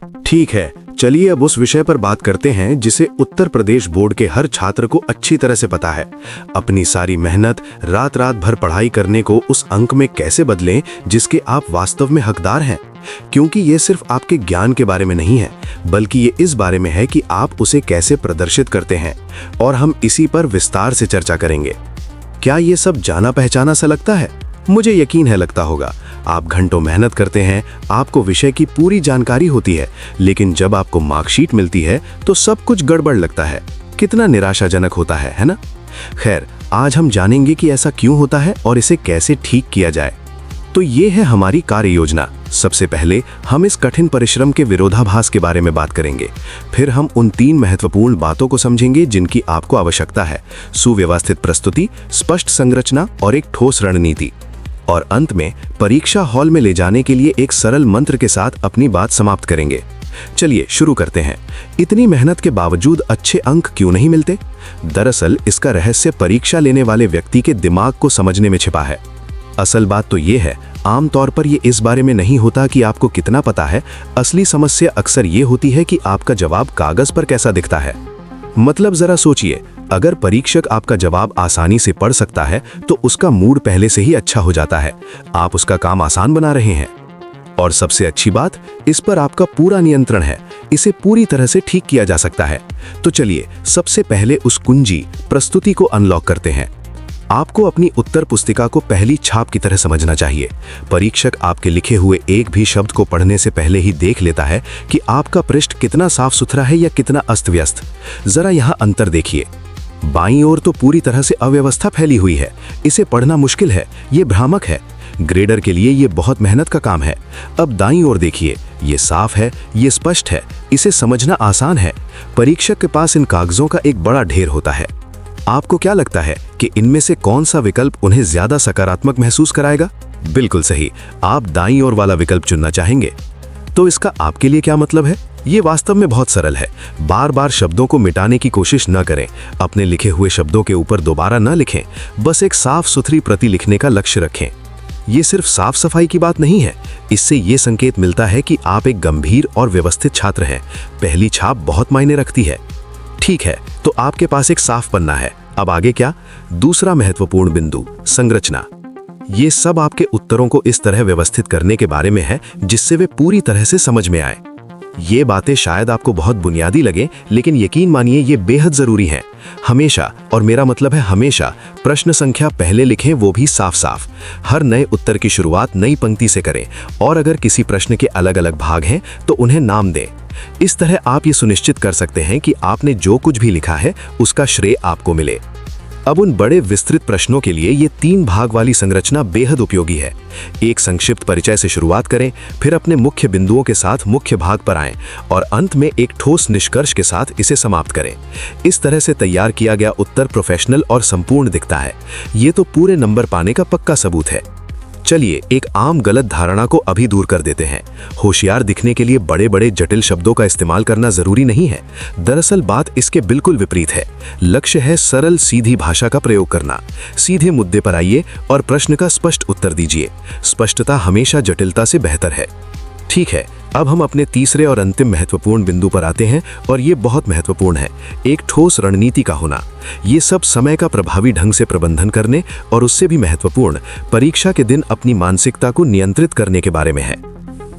ठीक है, चलिए अब उस विषय पर बात करते हैं जिसे उत्तर प्रदेश बोर्ड के हर छात्र को अच्छी तरह से पता है। अपनी सारी मेहनत, रात रात भर पढ़ाई करने को उस अंक में कैसे बदलें जिसके आप वास्तव में हकदार हैं। क्योंकि ये सिर्फ आपके ज्ञान के बारे में नहीं है, बल्कि ये इस बारे में है कि आप उसे कैसे प्रदर्शित करते हैं, और हम इसी पर विस्तार से चर्चा करेंगे। क्या ये सब जाना पहचाना सा लगता है? मुझे यकीन है लगता होगा। आप घंटों मेहनत करते हैं, आपको विषय की पूरी जानकारी होती है, लेकिन जब आपको मार्कशीट मिलती है तो सब कुछ गड़बड़ लगता है। कितना निराशाजनक होता है ना? खैर, आज हम जानेंगे कि ऐसा क्यों होता है और इसे कैसे ठीक किया जाए। तो ये है हमारी कार्य योजना। सबसे पहले हम इस कठिन परिश्रम के विरोधाभास के बारे में बात करेंगे। फिर हम उन 3 महत्वपूर्ण बातों को समझेंगे जिनकी आपको आवश्यकता है: सुव्यवस्थित प्रस्तुति, स्पष्ट संरचना और एक ठोस रणनीति। और अंत में परीक्षा हॉल में ले जाने के लिए एक सरल मंत्र के साथ अपनी बात समाप्त करेंगे। चलिए शुरू करते हैं। इतनी मेहनत के बावजूद अच्छे अंक क्यों नहीं मिलते? दरअसल इसका रहस्य परीक्षा लेने वाले व्यक्ति के दिमाग को समझने में छिपा है। असल बात तो ये है, आमतौर पर ये इस बारे में नहीं होता कि आपको कितना पता है। असली समस्या अक्सर ये होती है कि आपका जवाब कागज पर कैसा दिखता है। मतलब जरा सोचिए, अगर परीक्षक आपका जवाब आसानी से पढ़ सकता है तो उसका मूड पहले से ही अच्छा हो जाता है। आप उसका काम आसान बना रहे हैं। और सबसे अच्छी बात, इस पर आपका पूरा नियंत्रण है। इसे पूरी तरह से ठीक किया जा सकता है। तो चलिए सबसे पहले उस कुंजी प्रस्तुति को अनलॉक करते हैं। आपको अपनी उत्तर पुस्तिका को पहली छाप की तरह समझना चाहिए। परीक्षक आपके लिखे हुए एक भी शब्द को पढ़ने से पहले ही देख लेता है कि आपका पृष्ठ कितना साफ सुथरा है या कितना अस्त व्यस्त। जरा यहाँ अंतर देखिए। बाईं ओर तो पूरी तरह से अव्यवस्था फैली हुई है। इसे पढ़ना मुश्किल है, ये भ्रामक है। ग्रेडर के लिए ये बहुत मेहनत का काम है। अब दाईं ओर देखिए, ये साफ है, ये स्पष्ट है, इसे समझना आसान है। परीक्षक के पास इन कागजों का एक बड़ा ढेर होता है। आपको क्या लगता है कि इनमें से कौन सा विकल्प उन्हें ज्यादा सकारात्मक महसूस कराएगा? बिल्कुल सही, आप दाईं ओर वाला विकल्प चुनना चाहेंगे। तो इसका आपके लिए क्या मतलब है? ये वास्तव में बहुत सरल है। बार बार शब्दों को मिटाने की कोशिश न करें। अपने लिखे हुए शब्दों के ऊपर दोबारा न लिखें। बस एक साफ सुथरी प्रति लिखने का लक्ष्य रखें। ये सिर्फ साफ सफाई की बात नहीं है। इससे ये संकेत मिलता है कि आप एक गंभीर और व्यवस्थित छात्र हैं। पहली छाप बहुत मायने रखती है। ठीक है, तो आपके पास एक साफ पन्ना है। अब आगे क्या? दूसरा महत्वपूर्ण बिंदु, संरचना। ये सब आपके उत्तरों को इस तरह व्यवस्थित करने के बारे में है जिससे वे पूरी तरह से समझ में आए। ये बातें शायद आपको बहुत बुनियादी लगे, लेकिन यकीन मानिए ये बेहद जरूरी हैं। हमेशा, और मेरा मतलब है हमेशा, प्रश्न संख्या पहले लिखें, वो भी साफ साफ। हर नए उत्तर की शुरुआत नई पंक्ति से करें, और अगर किसी प्रश्न के अलग अलग भाग हैं तो उन्हें नाम दें। इस तरह आप ये सुनिश्चित कर सकते हैं कि आपने जो कुछ भी लिखा है उसका श्रेय आपको मिले। अब उन बड़े विस्तृत प्रश्नों के लिए ये 3 भाग वाली संरचना बेहद उपयोगी है। एक संक्षिप्त परिचय से शुरुआत करें, फिर अपने मुख्य बिंदुओं के साथ मुख्य भाग पर आएं, और अंत में एक ठोस निष्कर्ष के साथ इसे समाप्त करें। इस तरह से तैयार किया गया उत्तर प्रोफेशनल और संपूर्ण दिखता है। ये तो पूरे नंबर पाने का पक्का सबूत है। चलिए एक आम गलत धारणा को अभी दूर कर देते हैं। होशियार दिखने के लिए बड़े बड़े जटिल शब्दों का इस्तेमाल करना जरूरी नहीं है। दरअसल बात इसके बिल्कुल विपरीत है। लक्ष्य है सरल सीधी भाषा का प्रयोग करना। सीधे मुद्दे पर आइए और प्रश्न का स्पष्ट उत्तर दीजिए। स्पष्टता हमेशा जटिलता से बेहतर है। ठीक है, अब हम अपने तीसरे और अंतिम महत्वपूर्ण बिंदु पर आते हैं, और ये बहुत महत्वपूर्ण है, एक ठोस रणनीति का होना। ये सब समय का प्रभावी ढंग से प्रबंधन करने और उससे भी महत्वपूर्ण, परीक्षा के दिन अपनी मानसिकता को नियंत्रित करने के बारे में है।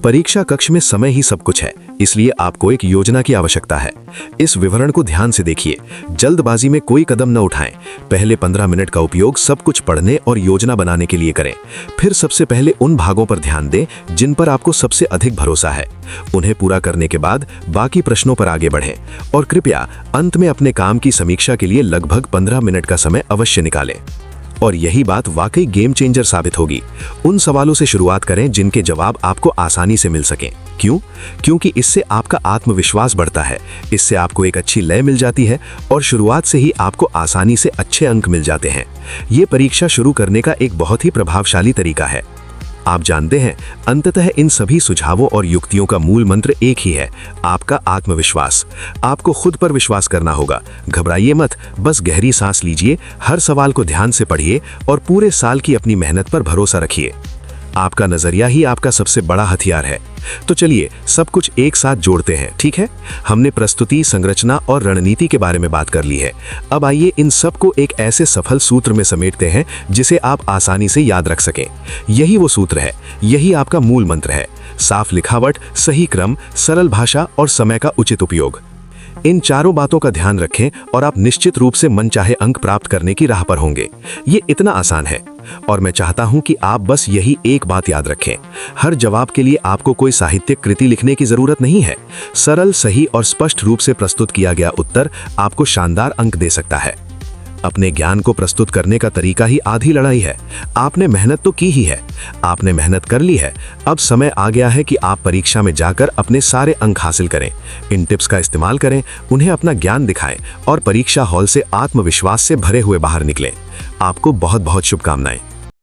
परीक्षा कक्ष में समय ही सब कुछ है, इसलिए आपको एक योजना की आवश्यकता है। इस विवरण को ध्यान से देखिए। जल्दबाजी में कोई कदम न उठाएं। पहले 15 मिनट का उपयोग सब कुछ पढ़ने और योजना बनाने के लिए करें। फिर सबसे पहले उन भागों पर ध्यान दें जिन पर आपको सबसे अधिक भरोसा है। उन्हें पूरा करने के बाद बाकी प्रश्नों पर आगे बढ़ें, और कृपया अंत में अपने काम की समीक्षा के लिए लगभग 15 मिनट का समय अवश्य निकालें। और यही बात वाकई गेम चेंजर साबित होगी। उन सवालों से शुरुआत करें जिनके जवाब आपको आसानी से मिल सकें। क्यों? क्योंकि इससे आपका आत्मविश्वास बढ़ता है, इससे आपको एक अच्छी लय मिल जाती है, और शुरुआत से ही आपको आसानी से अच्छे अंक मिल जाते हैं। ये परीक्षा शुरू करने का एक बहुत ही प्रभावशाली तरीका है। आप जानते हैं, अंततः इन सभी सुझावों और युक्तियों का मूल मंत्र एक ही है, आपका आत्मविश्वास। आपको खुद पर विश्वास करना होगा। घबराइए मत, बस गहरी सांस लीजिए, हर सवाल को ध्यान से पढ़िए और पूरे साल की अपनी मेहनत पर भरोसा रखिए। आपका नजरिया ही आपका सबसे बड़ा हथियार है। तो चलिए सब कुछ एक साथ जोड़ते हैं, ठीक है? हमने प्रस्तुति, संरचना और रणनीति के बारे में बात कर ली है। अब आइए इन सब को एक ऐसे सफल सूत्र में समेटते हैं जिसे आप आसानी से याद रख सकें। यही वो सूत्र है, यही आपका मूल मंत्र है। साफ लिखावट, सही क्रम, सरल भाषा और समय का उचित उपयोग। इन चारों बातों का ध्यान रखें और आप निश्चित रूप से मनचाहे अंक प्राप्त करने की राह पर होंगे। ये इतना आसान है और मैं चाहता हूं कि आप बस यही एक बात याद रखें। हर जवाब के लिए आपको कोई साहित्यिक कृति लिखने की जरूरत नहीं है। सरल, सही और स्पष्ट रूप से प्रस्तुत किया गया उत्तर आपको शानदार अंक दे सकता है। अपने ज्ञान को प्रस्तुत करने का तरीका ही आधी लड़ाई है। आपने मेहनत तो की ही है, आपने मेहनत कर ली है। अब समय आ गया है कि आप परीक्षा में जाकर अपने सारे अंक हासिल करें। इन टिप्स का इस्तेमाल करें, उन्हें अपना ज्ञान दिखाएं और परीक्षा हॉल से आत्मविश्वास से भरे हुए बाहर निकलें। आपको बहुत बहुत शुभकामनाएं।